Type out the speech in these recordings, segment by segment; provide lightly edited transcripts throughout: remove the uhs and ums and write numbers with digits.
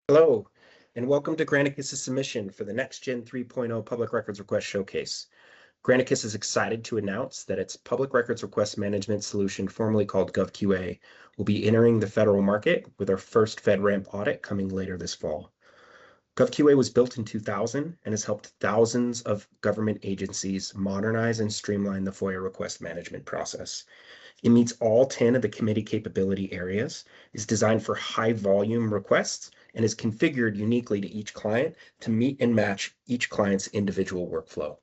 Hello, and welcome to Granicus' submission for the Next Gen 3.0 Public Records Request Showcase. Granicus is excited to announce that its Public Records Request Management solution, formerly called GovQA, will be entering the federal market with our first FedRAMP audit coming later this fall. GovQA was built in 2000 and has helped thousands of government agencies modernize and streamline the FOIA request management process. It meets all 10 of the committee capability areas, is designed for high volume requests, and is configured uniquely to each client to meet and match each client's individual workflow.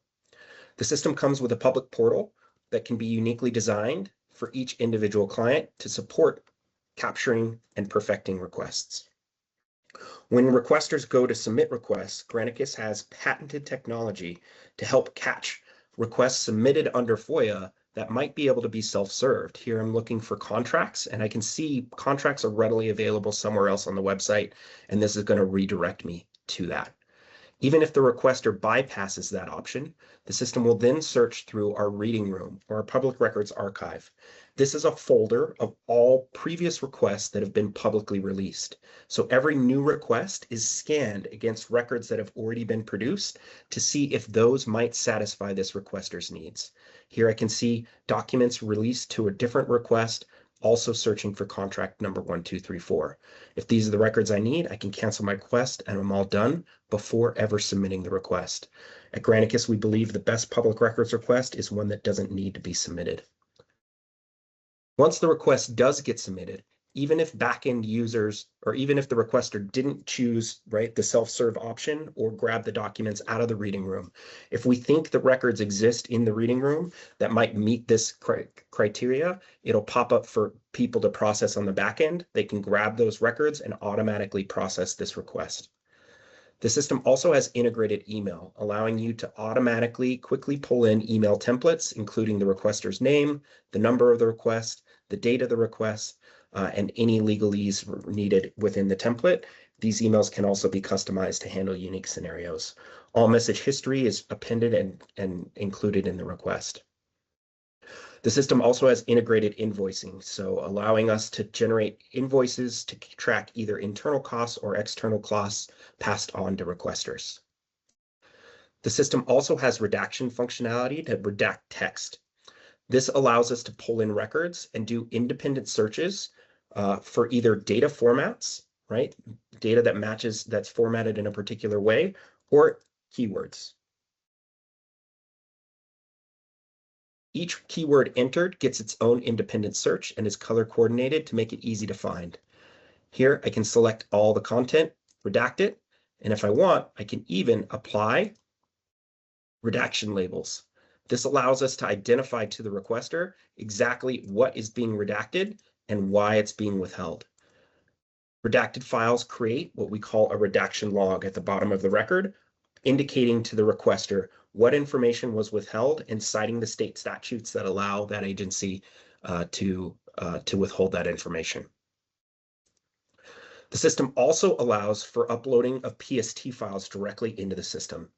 The system comes with a public portal that can be uniquely designed for each individual client to support capturing and perfecting requests. When requesters go to submit requests, Granicus has patented technology to help catch requests submitted under FOIA that might be able to be self-served. Here I'm looking for contracts, and I can see contracts are readily available somewhere else on the website, and this is going to redirect me to that. Even if the requester bypasses that option, the system will then search through our reading room or our public records archive. This is a folder of all previous requests that have been publicly released. So every new request is scanned against records that have already been produced to see if those might satisfy this requester's needs. Here I can see documents released to a different request, also searching for contract number 1234. If these are the records I need, I can cancel my request and I'm all done before ever submitting the request. At Granicus, we believe the best public records request is one that doesn't need to be submitted. Once the request does get submitted, even if backend users, or even if the requester didn't choose the self-serve option or grab the documents out of the reading room, if we think the records exist in the reading room that might meet this criteria, it'll pop up for people to process on the backend. They can grab those records and automatically process this request. The system also has integrated email, allowing you to automatically quickly pull in email templates, including the requester's name, the number of the request, the date of the request, and any legalese needed within the template. These emails can also be customized to handle unique scenarios. All message history is appended and included in the request. The system also has integrated invoicing, so allowing us to generate invoices to track either internal costs or external costs passed on to requesters. The system also has redaction functionality to redact text. This allows us to pull in records and do independent searches for either data formats, data that matches, that's formatted in a particular way, or keywords. Each keyword entered gets its own independent search and is color coordinated to make it easy to find. Here I can select all the content, redact it, and if I want, I can even apply redaction labels. This allows us to identify to the requester exactly what is being redacted and why it's being withheld. Redacted files create what we call a redaction log at the bottom of the record, indicating to the requester what information was withheld and citing the state statutes that allow that agency to withhold that information. The system also allows for uploading of PST files directly into the system.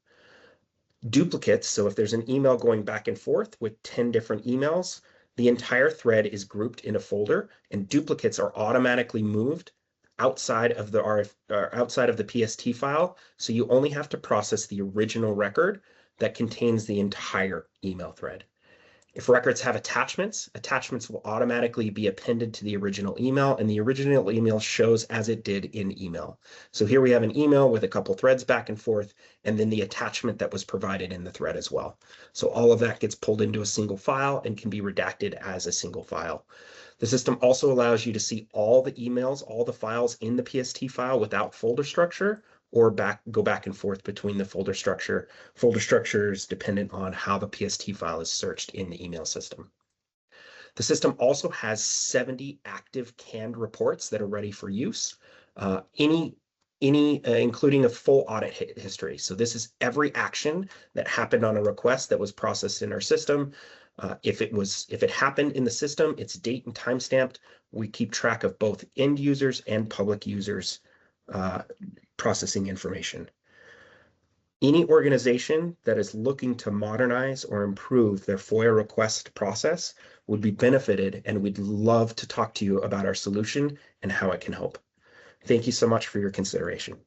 Duplicates, so if there's an email going back and forth with 10 different emails, the entire thread is grouped in a folder, and duplicates are automatically moved outside of the PST file, so you only have to process the original record that contains the entire email thread. If records have attachments will automatically be appended to the original email, and the original email shows as it did in email. So here we have an email with a couple threads back and forth, and then the attachment that was provided in the thread as well. So all of that gets pulled into a single file and can be redacted as a single file. The system also allows you to see all the emails, all the files in the PST file without folder structure, or go back and forth between the folder structure. Folder structure is dependent on how the PST file is searched in the email system. The system also has 70 active canned reports that are ready for use, including a full audit history. So this is every action that happened on a request that was processed in our system. If it happened in the system, it's date and time stamped. We keep track of both end users and public users processing information. Any organization that is looking to modernize or improve their FOIA request process would be benefited, and we'd love to talk to you about our solution and how it can help. Thank you so much for your consideration.